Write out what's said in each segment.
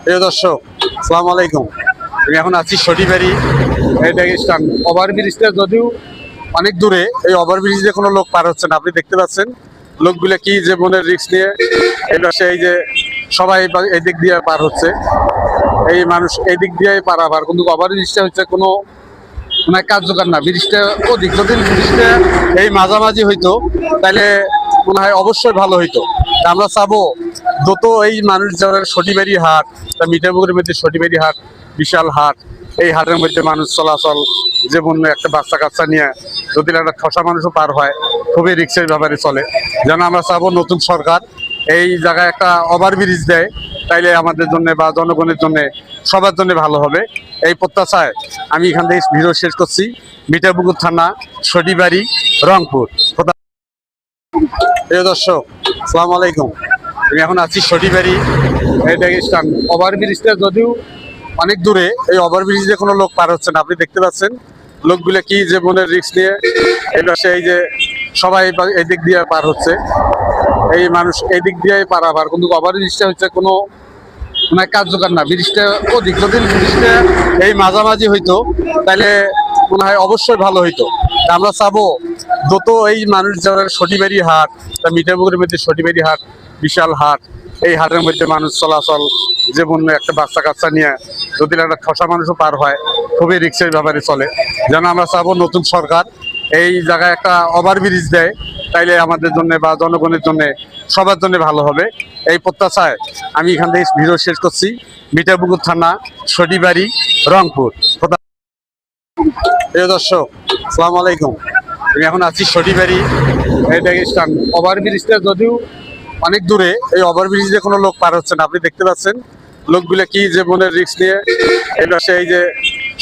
প্রিয় দর্শক, আসসালামু আলাইকুম। আমি এখন আছি সটিবাড়ি। এটা স্থান ওভারব্রিজটা যদিও অনেক দূরে, এই ওভারব্রিজ দিয়ে কোনো লোক পার হচ্ছে না। আপনি দেখতে পাচ্ছেন লোকগুলো কি যে মনের রিস্ক নিয়ে এই পাশে এই যে সবাই এই দিক দিয়ে পার হচ্ছে। এই মানুষ এই দিক দিয়ে পারাবার, কিন্তু ওভারব্রিজটা হচ্ছে কোনো মানে কার্যকর না। ব্রিজটা অধিক, যদি ব্রিজটা এই মাঝামাঝি হইতো তাহলে মনে হয় অবশ্যই ভালো হইতো। আমরা চাবো যত এই মানুষ যারা সটিবাড়ি হাট, মিঠাপুকুরের মধ্যে সটিবাড়ি হাট বিশাল হাট, এই হাটের মধ্যে মানুষ চলাচল, যেমন একটা বাচ্চা কাচ্চা নিয়ে যদি একটা ঠসা মানুষও পার হয়, খুবই রিক্সের ব্যাপারে চলে। যেন আমরা চাবো নতুন সরকার এই জায়গায় একটা ওভারব্রিজ দেয়, তাইলে আমাদের জন্য বা জনগণের জন্য সবার জন্য ভালো হবে। এই প্রত্যাশায় আমি এখান থেকে ভিডিও শেষ করছি। মিঠাপুকুর থানা, সটিবাড়ি, রংপুর। প্রিয় দর্শক, আসসালামু আলাইকুম। আমি এখন আছি সটিবাড়ি। এটা স্থান ওভারব্রিজটা যদিও অনেক দূরে, এই ওভারব্রিজ দিয়ে কোনো লোক পার হচ্ছে না। আপনি দেখতে পাচ্ছেন লোকগুলো কি যে মনের রিস্ক নিয়ে এই পাশে এই যে সবাই এই দিক দিয়ে পার হচ্ছে। এই মানুষ এই দিক দিয়ে পারাবার, কিন্তু ওভারব্রিজটা হচ্ছে কোনো মানে কার্যকর না। ব্রিজটা অধিক, যদি ব্রিজটা এই মাঝামাঝি হইতো তাহলে মনে হয় অবশ্যই ভালো হইতো। আমরা চাবো যত এই মানুষ যারা সটিবাড়ি হাট, মিঠাপুকুরের মধ্যে সটিবাড়ি হাট বিশাল হাট, এই হাটের মধ্যে মানুষ চলাচল, যেমন একটা বাচ্চা কাচ্চা নিয়ে যদি একটা ঠসা মানুষও পার হয়, খুবই রিক্সের ব্যাপারে চলে। যেন আমরা চাবো নতুন সরকার এই জায়গায় একটা ওভারব্রিজ দেয়, তাইলে আমাদের জন্য বা জনগণের জন্য সবার জন্য ভালো হবে। এই প্রত্যাশায় আমি এখান থেকে ভিডিও শেষ করছি। মিঠাপুকুর থানা, সটিবাড়ি, রংপুর। প্রিয় দর্শক, আসসালামু আলাইকুম। আমি এখন আছি সটিবাড়ি। এটা স্থান ওভারব্রিজটা যদিও অনেক দূরে, এই ওভারব্রিজ দিয়ে কোনো লোক পার হচ্ছে না। আপনি দেখতে পাচ্ছেন লোকগুলো কি যে মনের রিস্ক নিয়ে এই পাশে এই যে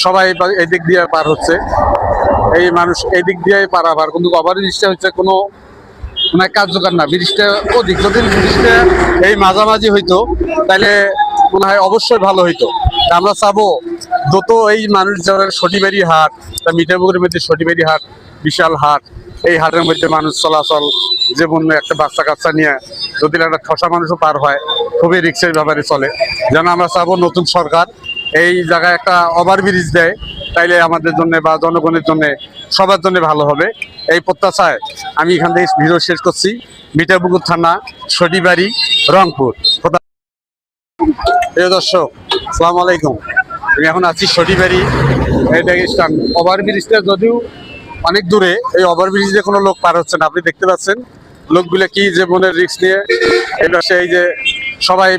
সবাই এই দিক দিয়ে পার হচ্ছে। এই মানুষ এই দিক দিয়ে পারাবার, কিন্তু ওভারব্রিজটা হচ্ছে কোনো মানে কার্যকর না। ব্রিজটা অধিক, যদি ব্রিজটা এই মাঝামাঝি হইতো তাহলে মনে হয় অবশ্যই ভালো হইতো। আমরা চাবো যত এই মানুষ যারা সটিবাড়ি হাট, মিঠাপুকুরের মধ্যে সটিবাড়ি হাট বিশাল হাট, এই হাটের মধ্যে মানুষ চলাচল, যেমন একটা বাচ্চা কাচ্চা নিয়ে যদি একটা ঠসা মানুষও পার হয়, খুবই রিক্সের ব্যাপারে চলে। যেন আমরা চাবো নতুন সরকার এই জায়গায় একটা ওভারব্রিজ দেয়, তাইলে আমাদের জন্য বা জনগণের জন্য সবার জন্য ভালো হবে। এই প্রত্যাশায় আমি এখান থেকে ভিডিও শেষ করছি। মিঠাপুকুর থানা, সটিবাড়ি, রংপুর। প্রিয় দর্শক, আসসালামু আলাইকুম। আমি এখন আছি সটিবাড়ি। এটা স্থান ওভারব্রিজটা যদিও অনেক দূরে, এই ওভারব্রিজ দিয়ে কোনো লোক পার হচ্ছে না। আপনি দেখতে পাচ্ছেন লোকগুলো কি যে মনের রিস্ক নিয়ে এই পাশে এই যে সবাই